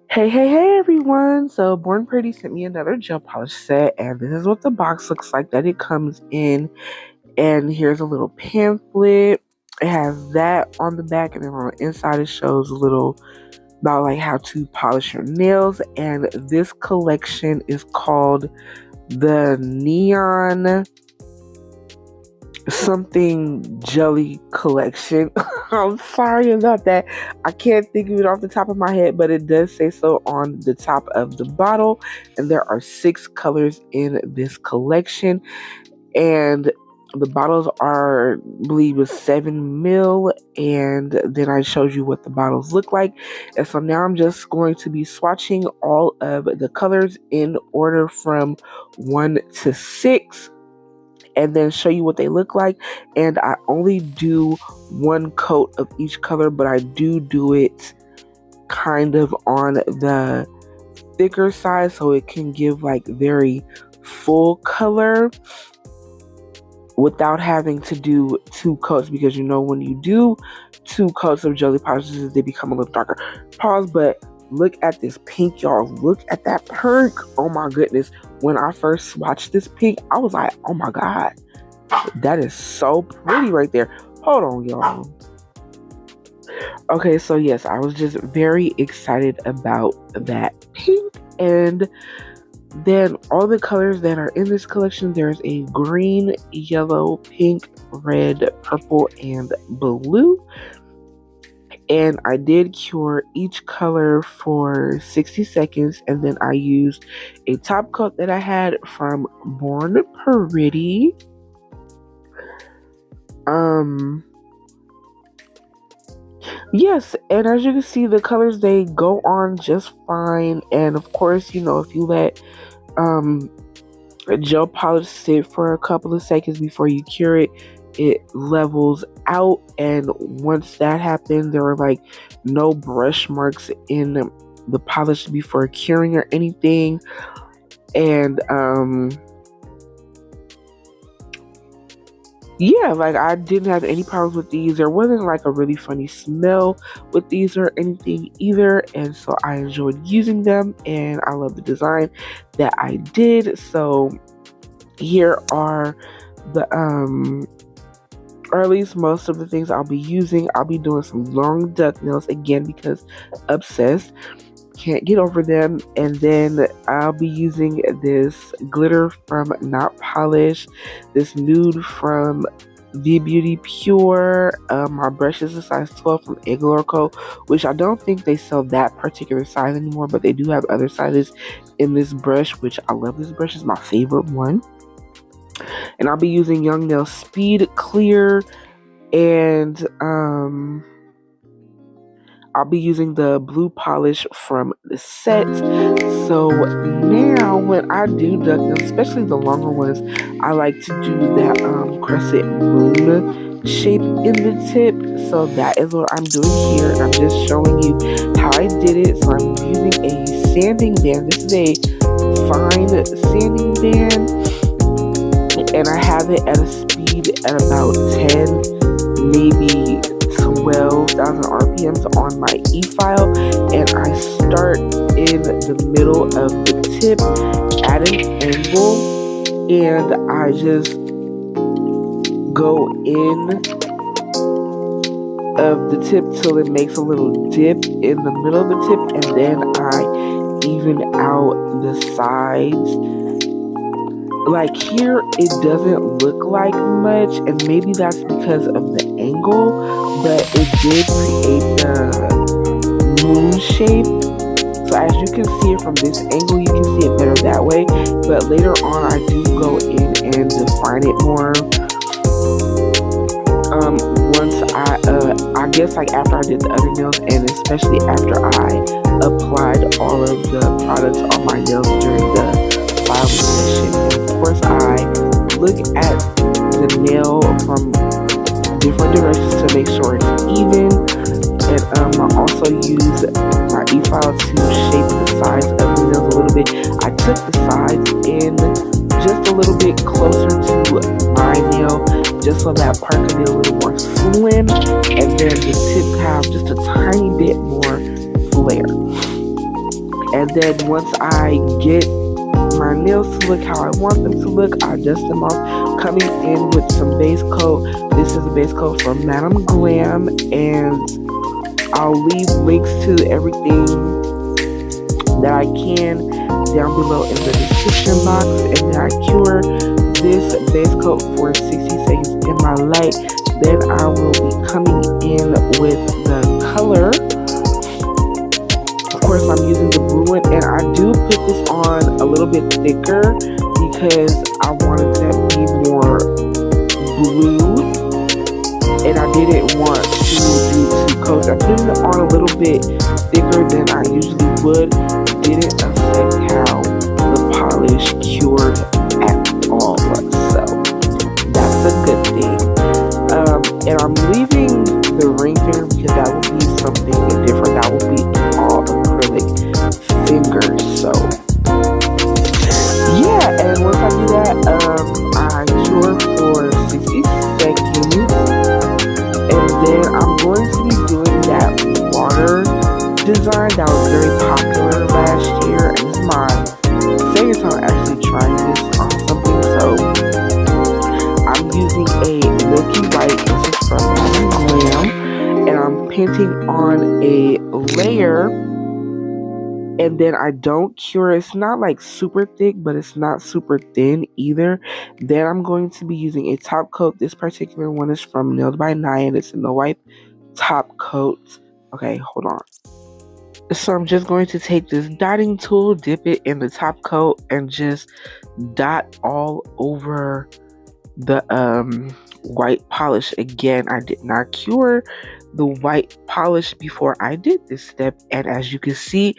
Hey everyone. So Born Pretty sent me another gel polish set, and this is what the box looks like that it comes in. And here's a little pamphlet. It has that on the back, and then on the inside it shows a little about like how to polish your nails. And this collection is called the Neon something jelly collection. I'm sorry about that. I can't think of it off the top of my head, but it does say so on the top of the bottle. And there are 6 colors in this collection. And the bottles are, I believe, is 7 ml. And then I showed you what the bottles look like. And so now I'm just going to be swatching all of the colors in order from 1 to 6. And then show you what they look like. And I only do 1 coat of each color, but I do it kind of on the thicker side so it can give like very full color without having to do 2 coats, because you know when you do 2 coats of jelly polishes they become a little darker. Pause. But look at this pink, y'all. Look at that pink. Oh my goodness. When I first swatched this pink, I was like, oh my god, that is so pretty right there. Hold on, y'all. Okay, so yes, I was just very excited about that pink. And then all the colors that are in this collection, there's a green, yellow, pink, red, purple, and blue. And I did cure each color for 60 seconds. And then I used a top coat that I had from Born Pretty. Yes, and as you can see, the colors, they go on just fine. And of course, you know, if you let a gel polish sit for a couple of seconds before you cure it, it levels out. And once that happened, there were like no brush marks in the polish before curing or anything. And yeah, like I didn't have any problems with these. There wasn't like a really funny smell with these or anything either. And so I enjoyed using them, and I love the design that I did. So here are the or at least most of the things I'll be using. I'll be doing some long duck nails again because obsessed, can't get over them. And then I'll be using this glitter from Not Polish, this nude from The Beauty Pure. My brush is a size 12 from Acrylic, which I don't think they sell that particular size anymore, but they do have other sizes in this brush, which I love. This brush is my favorite one. And I'll be using Young Nail Speed Clear, and I'll be using the blue polish from the set. So now when I do duck nails, especially the longer ones, I like to do that crescent moon shape in the tip. So that is what I'm doing here. I'm just showing you how I did it. So I'm using a sanding band. This is a fine sanding band, and I have it at a speed at about 10, maybe 12,000 RPMs on my e-file, and I start in the middle of the tip at an angle, and I just go in of the tip till it makes a little dip in the middle of the tip, and then I even out the sides. Like here, it doesn't look like much, and maybe that's because of the angle, but it did create the moon shape. So as you can see it from this angle, you can see it better that way. But later on, I do go in and define it more. Once I guess like after I did the other nails, and especially after I applied all of the products on my nails during the filing session. And of course, I look at the nail from different directions to make sure it's even. And I also use my e-file to shape the sides of the nails a little bit. I took the sides in just a little bit closer to my nail, just so that part can be a little more slim, and then the tip have just a tiny bit more flare. And then once I get my nails to look how I want them to look, I dust them off, coming in with some base coat. This is a base coat from Madame Glam, and I'll leave links to everything that I can down below in the description box. And then I cure this base coat for 60 seconds in my light. Then I will be coming in with the color. Of course, I'm using the blue one, and I do put this on a little bit thicker because I wanted to be more blue, and I didn't want to do two coats. I put it on a little bit thicker than I usually would. It didn't affect how the polish cured at all, so that's a good thing. And I'm leaving the ring finger because that will be something different. That will be all acrylic fingers. So yeah, and once I do that, I cure for 60 seconds, and then I'm going to be doing that water design that was very popular last year, and this is my second time actually trying this on something. So I'm using a milky white. This is from Madame Glam, and I'm painting on a layer, and then I don't cure. It's not like super thick, but it's not super thin either. Then I'm going to be using a top coat. This particular one is from Nailed by Nyan. It's a no wipe top coat. Okay, hold on. So I'm just going to take this dotting tool, dip it in the top coat, and just dot all over the white polish. Again, I did not cure the white polish before I did this step, and as you can see,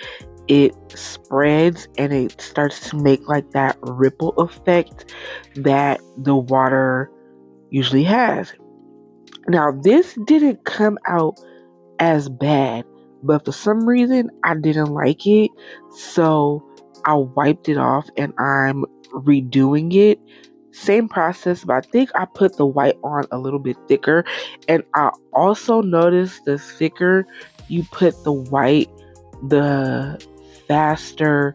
it spreads and it starts to make like that ripple effect that the water usually has. Now, this didn't come out as bad, but for some reason I didn't like it, so I wiped it off and I'm redoing it. Same process, but I think I put the white on a little bit thicker, and I also noticed the thicker you put the white, the faster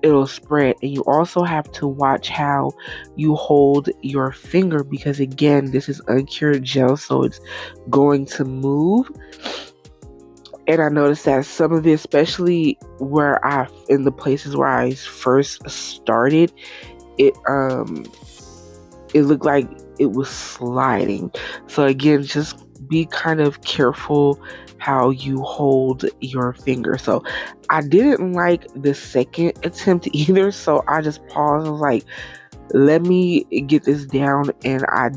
it'll spread. And you also have to watch how you hold your finger, because again, this is uncured gel, so it's going to move. And I noticed that some of it, especially in the places where I first started, it looked like it was sliding. So again, just be kind of careful how you hold your finger. So I didn't like the second attempt either, so I just paused. I was like, let me get this down, and I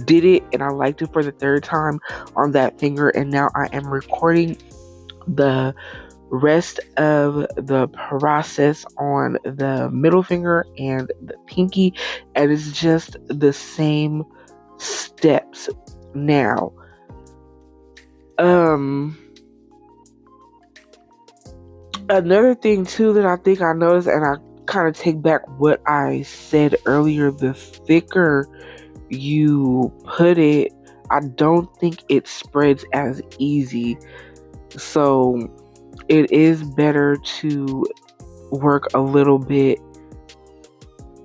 did it, and I liked it for the third time on that finger. And now I am recording the rest of the process on the middle finger and the pinky, and it's just the same steps. Now another thing too that I think I noticed, and I kind of take back what I said earlier, the thicker you put it, I don't think it spreads as easy. So it is better to work a little bit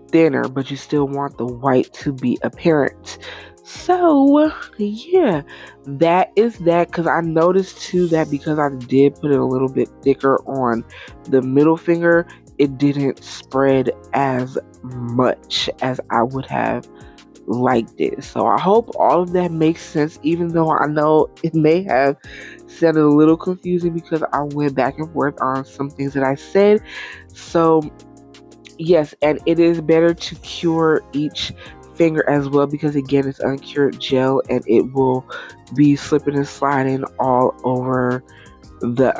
thinner, but you still want the white to be apparent. So yeah, that is that, because I noticed too that because I did put it a little bit thicker on the middle finger, it didn't spread as much as I would have liked it. So I hope all of that makes sense, even though I know it may have sounded a little confusing because I went back and forth on some things that I said. So yes, and it is better to cure each finger as well, because again, it's uncured gel and it will be slipping and sliding all over the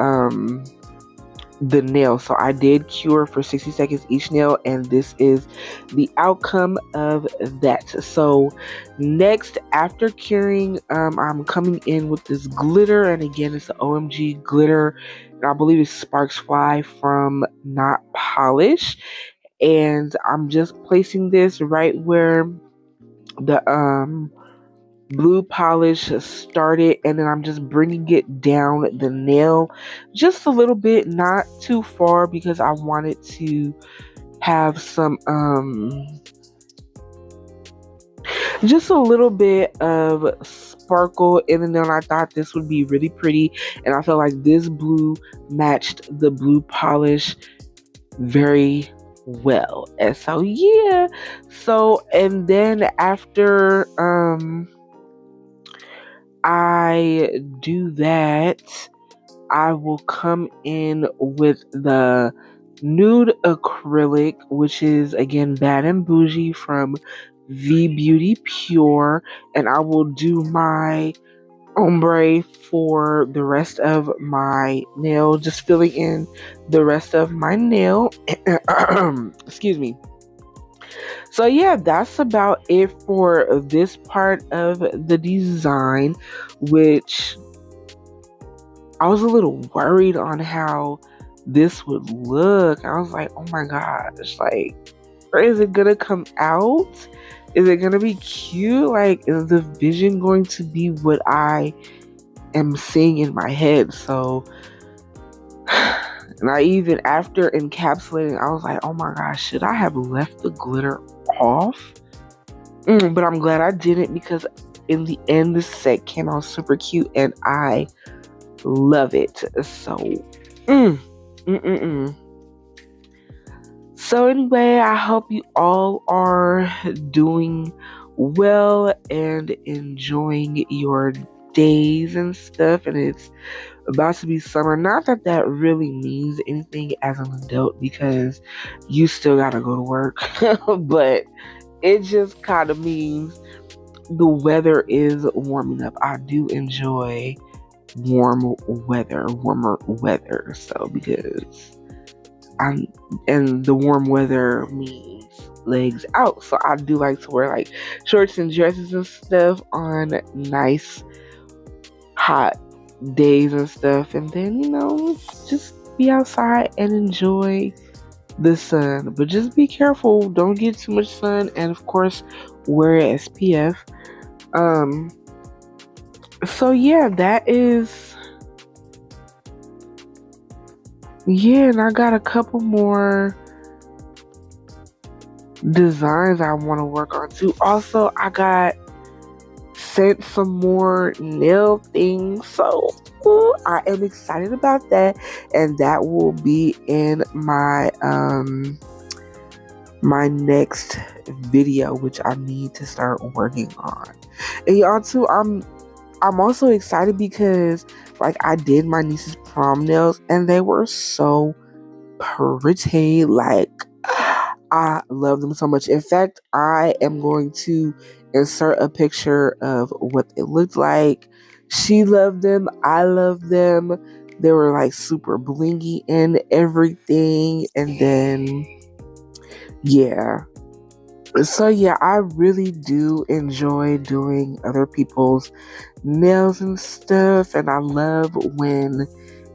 nail. So I did cure for 60 seconds each nail, and this is the outcome of that. So next, after curing, I'm coming in with this glitter, and again, it's the OMG glitter, and I believe it's Sparks Fly from Not Polish. and I'm just placing this right where the blue polish started, and then I'm just bringing it down the nail just a little bit, not too far, because I wanted to have some just a little bit of sparkle in the nail. I thought this would be really pretty, and I felt like this blue matched the blue polish very well. And so yeah, so and then after I do that, I will come in with the Nude Acrylic, which is again Bad and Bougie from V Beauty Pure, and I will do my ombre for the rest of my nail, just filling in the rest of my nail. Excuse me. So yeah, that's about it for this part of the design, which I was a little worried on how this would look. I was like, oh my gosh, like, or is it gonna come out? Is it gonna be cute? Like, is the vision going to be what I am seeing in my head? So, and I even, after encapsulating, I was like, oh my gosh, should I have left the glitter off? But I'm glad I didn't, because in the end, this set came out super cute, and I love it. So, So anyway, I hope you all are doing well and enjoying your days and stuff. And it's about to be summer. Not that that really means anything as an adult, because you still gotta go to work. But it just kind of means the weather is warming up. I do enjoy warmer weather. So because and the warm weather means legs out. So I do like to wear like shorts and dresses and stuff on nice hot days and stuff, and then just be outside and enjoy the sun. But just be careful, don't get too much sun, and of course wear SPF. So yeah, that is. Yeah, and I got a couple more designs I want to work on too. Also, I got sent some more nail things, so I am excited about that, and that will be in my my next video, which I need to start working on. And y'all too, I'm also excited because like I did my niece's prom nails, and they were so pretty. Like, I love them so much. In fact, I am going to insert a picture of what it looked like. She loved them. I loved them. They were like super blingy and everything. And then, yeah. So yeah, I really do enjoy doing other people's nails and stuff, and I love when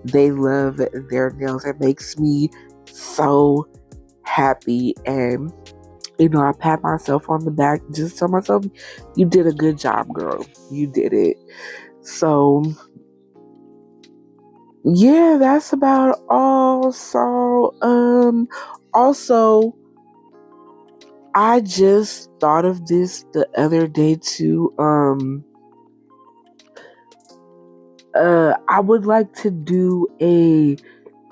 they love their nails. It makes me so happy, and I pat myself on the back, just tell myself, you did a good job, girl. You did it. So yeah, that's about all. So also, I just thought of this the other day too. I would like to do a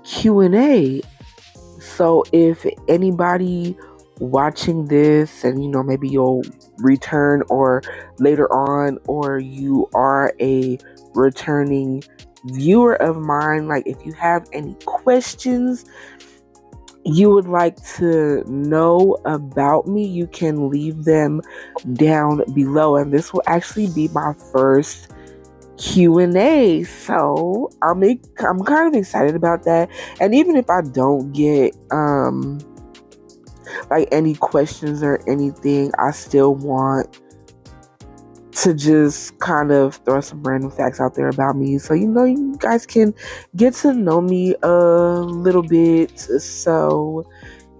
Q&A. So if anybody watching this, and maybe you'll return or later on, or you are a returning viewer of mine, like if you have any questions you would like to know about me, you can leave them down below, and this will actually be my first Q&A. So I'm kind of excited about that. And even if I don't get like any questions or anything, I still want to just kind of throw some random facts out there about me, so you guys can get to know me a little bit. So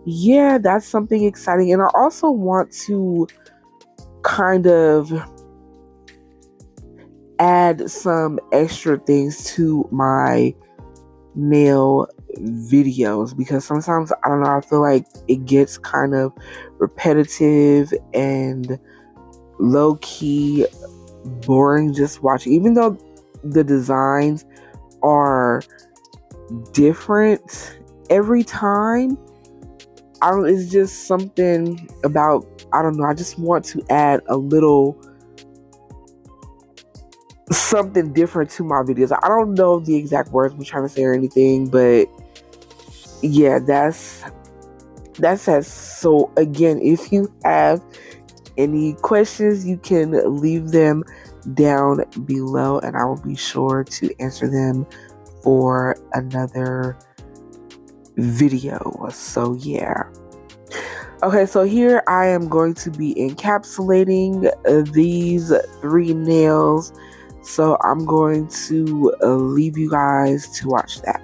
yeah, that's something exciting. And I also want to kind of add some extra things to my nail videos, because sometimes, I don't know, I feel like it gets kind of repetitive and low-key boring just watching, even though the designs are different every time. It's just something about, I don't know, I just want to add a little something different to my videos. I don't know the exact words I'm trying to say or anything, but yeah, that's it. So again, if you have any questions, you can leave them down below and I will be sure to answer them for another video. So yeah. Okay, so here I am going to be encapsulating these 3 nails. So I'm going to leave you guys to watch that.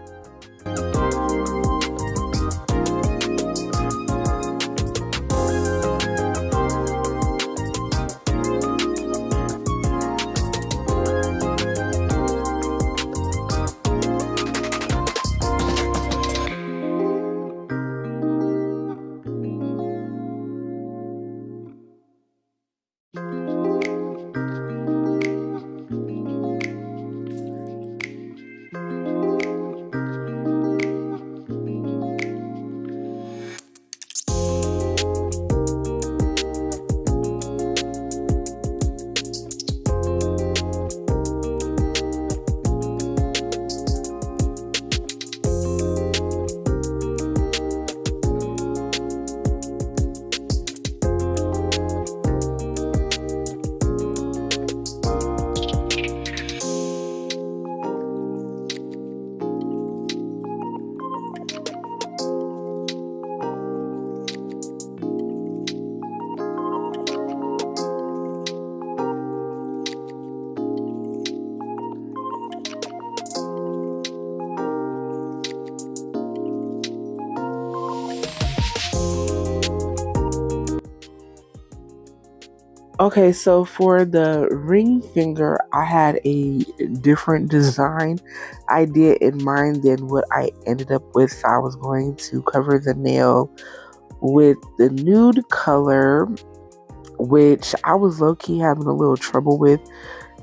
Okay, so for the ring finger, I had a different design idea in mind than what I ended up with. So I was going to cover the nail with the nude color, which I was low-key having a little trouble with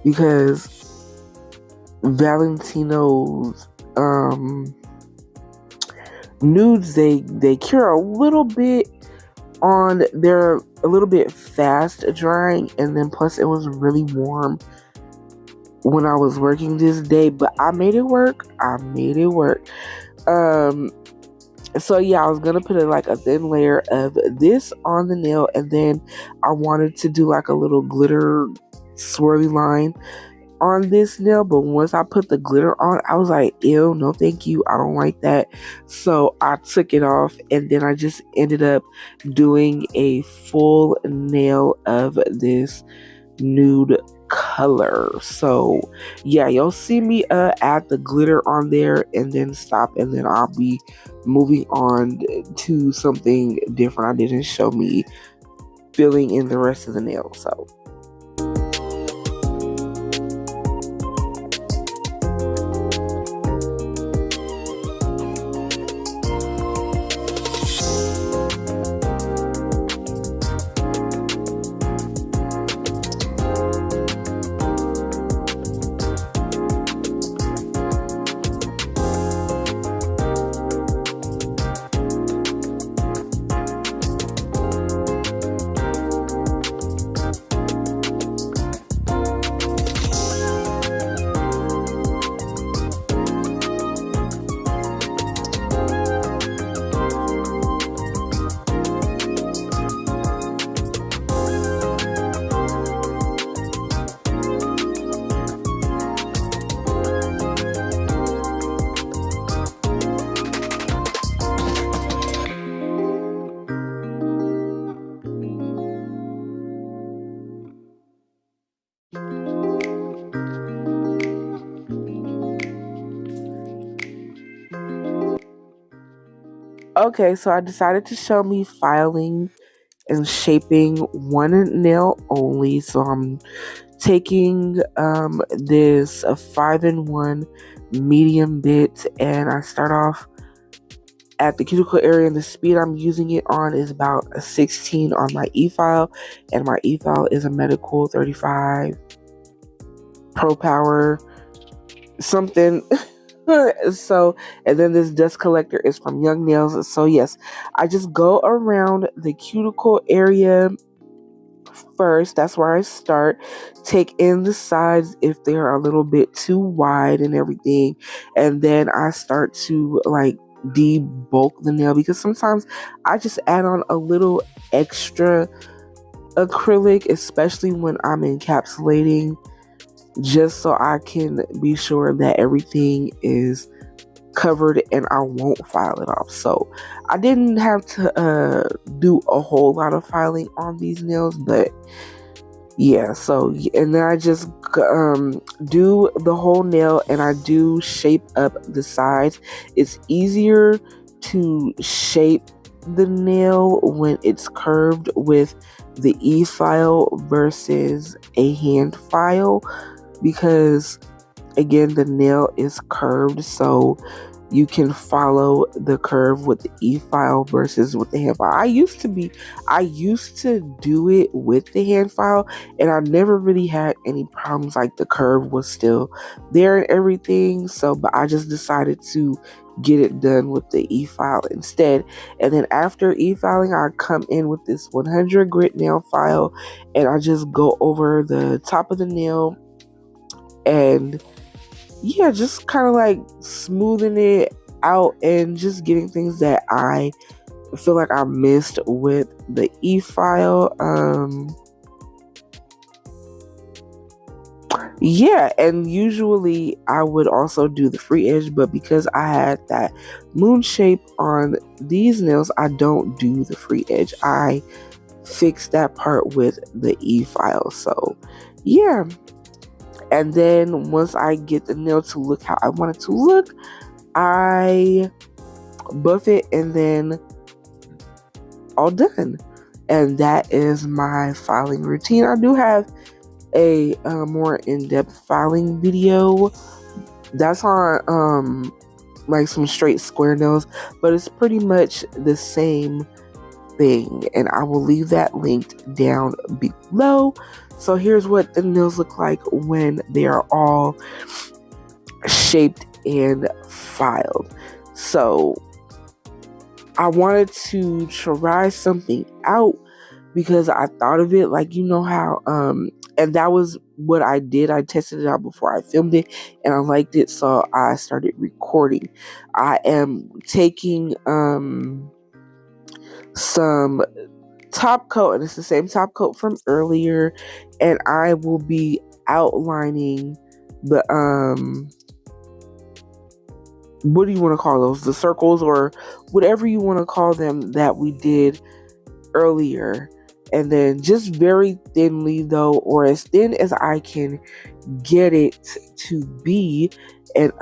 because Valentino's nudes, they cure a little bit on, they're a little bit fast drying, and then plus it was really warm when I was working this day, but I made it work. So yeah, I was gonna put a thin layer of this on the nail, and then I wanted to do like a little glitter swirly line on this nail, but once I put the glitter on, I was like, ew, no thank you, I don't like that. So I took it off, and then I just ended up doing a full nail of this nude color. So yeah, you'll see me add the glitter on there and then stop, and then I'll be moving on to something different. I didn't show me filling in the rest of the nail. So Okay, so I decided to show me filing and shaping one nail only. So I'm taking this a 5-in-1 medium bit, and I start off at the cuticle area, and the speed I'm using it on is about a 16 on my e-file, and my e-file is a medical 35 pro power something. So, and then this dust collector is from Young Nails. So yes, I just go around the cuticle area first. That's where I start. Take in the sides if they're a little bit too wide and everything, and then I start to like debulk the nail, because sometimes I just add on a little extra acrylic, especially when I'm encapsulating, just so I can be sure that everything is covered and I won't file it off. So I didn't have to do a whole lot of filing on these nails, but yeah. So, and then I just do the whole nail, and I do shape up the sides. It's easier to shape the nail when it's curved with the e-file versus a hand file, because again, the nail is curved, so you can follow the curve with the e-file versus with the hand file. I used to do it with the hand file, and I never really had any problems. Like, the curve was still there and everything. So, but I just decided to get it done with the e-file instead. And then after e-filing, I come in with this 100 grit nail file, and I just go over the top of the nail, and yeah, just kind of like smoothing it out and just getting things that I feel like I missed with the e-file. Yeah, and usually I would also do the free edge, but because I had that moon shape on these nails, I don't do the free edge. I fix that part with the e-file. So yeah. And then once I get the nail to look how I want it to look, I buff it, and then all done. And that is my filing routine. I do have a more in-depth filing video that's on like some straight square nails, but it's pretty much the same thing, and I will leave that linked down below. So here's what the nails look like when they are all shaped and filed. So I wanted to try something out because I thought of it, like, you know how and that was what I did. I tested it out before I filmed it, and I liked it, so I started recording. I am taking some top coat, and it's the same top coat from earlier, and I will be outlining the what do you want to call those, the circles or whatever you want to call them that we did earlier, and then just very thinly though, or as thin as I can get it to be, and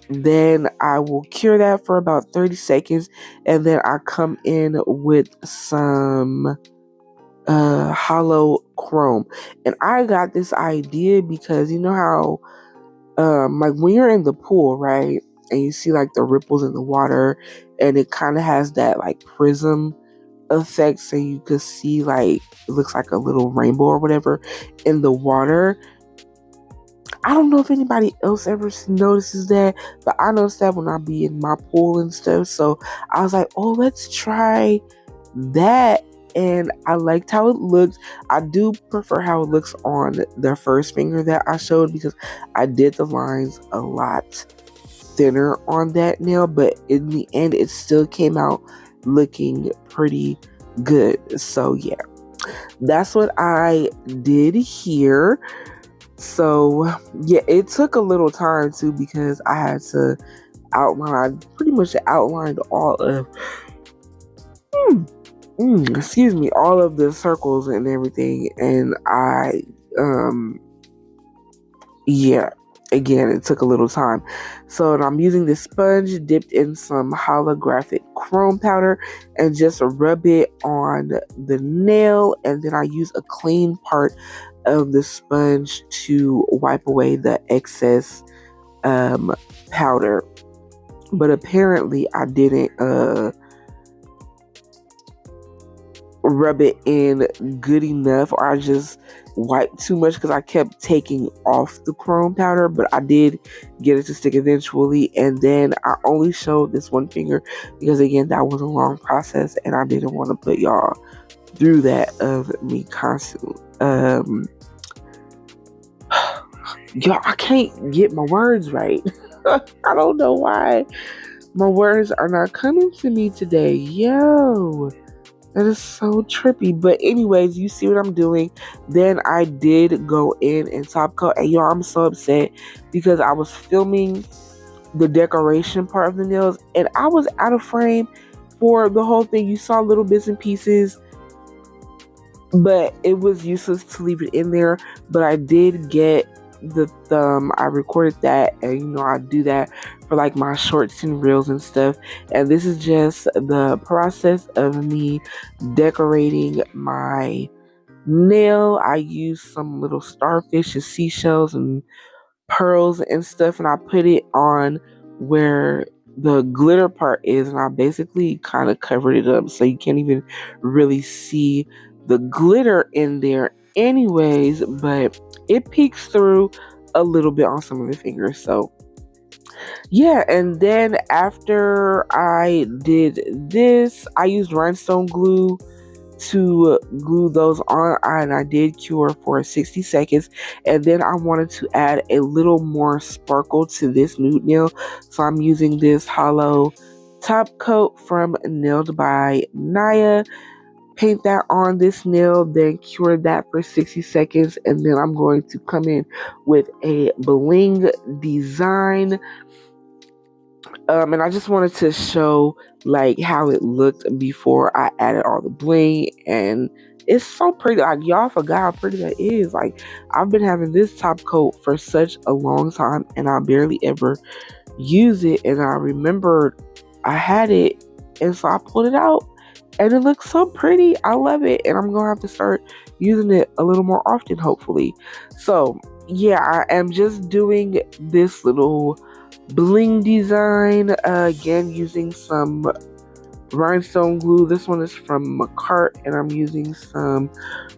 then I will cure that for about 30 seconds, and then I come in with some Holo chrome. And I got this idea because you know how like when you're in the pool, right, and you see like the ripples in the water, and it kind of has that like prism effect, so you could see like it looks like a little rainbow or whatever in the water. I don't know if anybody else ever notices that, but I noticed that when I be in my pool and stuff. So I was like, oh, let's try that. And I liked how it looked. I do prefer how it looks on the first finger that I showed, because I did the lines a lot thinner on that nail, but in the end it still came out looking pretty good. So yeah, that's what I did here. So yeah, it took a little time too, because I had to outline. I pretty much outlined all of all of the circles and everything, and I yeah, again, it took a little time. So I'm using this sponge dipped in some holographic chrome powder and just rub it on the nail, and then I use a clean part of the sponge to wipe away the excess powder. But apparently I didn't rub it in good enough, or I just wiped too much because I kept taking off the chrome powder, but I did get it to stick eventually. And then I only showed this one finger because again, that was a long process and I didn't want to put y'all through that of me constantly. Y'all, I can't get my words right. I don't know why my words are not coming to me today. Yo, that is so trippy. But anyways, you see what I'm doing. Then I did go in and top coat. And y'all, I'm so upset because I was filming the decoration part of the nails and I was out of frame for the whole thing. You saw little bits and pieces, but it was useless to leave it in there. But I did get the thumb. I recorded that, and you know, I do that for like my shorts and reels and stuff. And this is just the process of me decorating my nail. I use some little starfish and seashells and pearls and stuff, and I put it on where the glitter part is, and I basically kind of covered it up so you can't even really see the glitter in there anyways, but it peeks through a little bit on some of the fingers. So yeah, and then after I did this, I used rhinestone glue to glue those on, and I did cure for 60 seconds. And then I wanted to add a little more sparkle to this nude nail, so I'm using this Holo top coat from Nailed by Naya. Paint that on this nail, then cure that for 60 seconds, and then I'm going to come in with a bling design. And I just wanted to show like how it looked before I added all the bling, and it's so pretty. Like, y'all forgot how pretty that is. Like, I've been having this top coat for such a long time and I barely ever use it, and I remembered I had it, and so I pulled it out and it looks so pretty. I love it, and I'm gonna have to start using it a little more often, hopefully. So yeah, I am just doing this little bling design again using some rhinestone glue. This one is from McCart, and I'm using some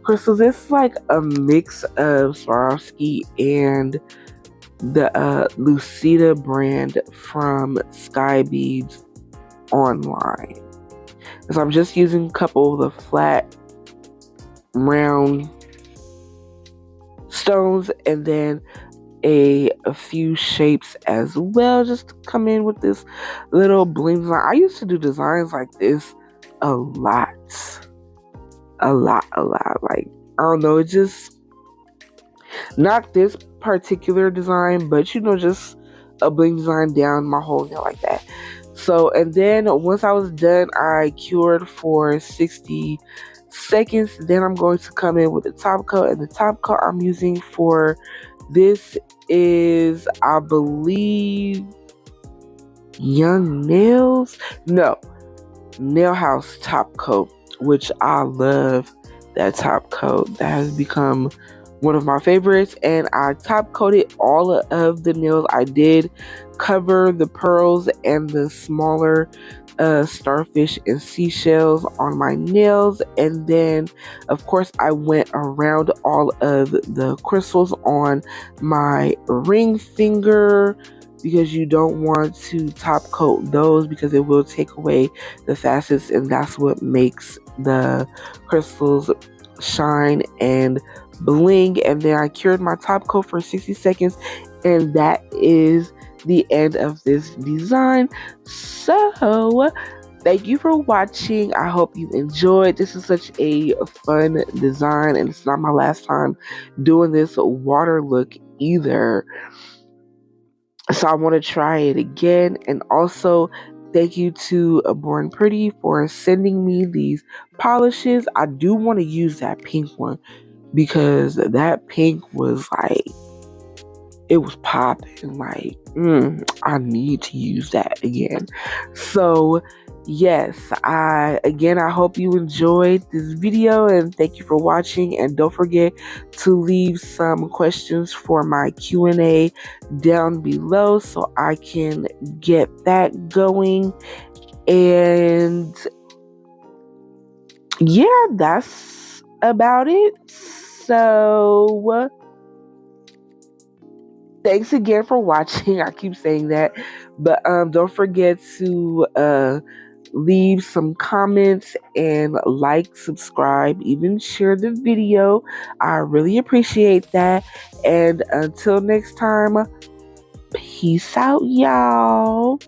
crystals. It's like a mix of Swarovski and the Lucida brand from Sky Beads online. So I'm just using a couple of the flat round stones, and then a few shapes as well, just to come in with this little bling design. I used to do designs like this a lot. Like, I don't know, it just, not this particular design, but you know, just a bling design down my whole nail like that. So, and then once I was done, I cured for 60 seconds. Then I'm going to come in with the top coat, and the top coat I'm using for this is, I believe, Young Nails? No, Nail House top coat, which I love that top coat. That has become one of my favorites, and I top coated all of the nails. I did cover the pearls and the smaller starfish and seashells on my nails, and then of course I went around all of the crystals on my ring finger, because you don't want to top coat those because it will take away the facets, and that's what makes the crystals shine and bling. And then I cured my top coat for 60 seconds, and that is the end of this design. So thank you for watching. I hope you enjoyed. This is such a fun design, and it's not my last time doing this water look either, so I want to try it again. And also thank you to Born Pretty for sending me these polishes. I do want to use that pink one because that pink was like it was popping. Like, I need to use that again. So yes, I hope you enjoyed this video, and thank you for watching. And don't forget to leave some questions for my Q&A down below so I can get that going. And yeah, that's about it. So thanks again for watching. I keep saying that, but don't forget to leave some comments and like, subscribe, even share the video. I really appreciate that. And until next time, peace out, y'all.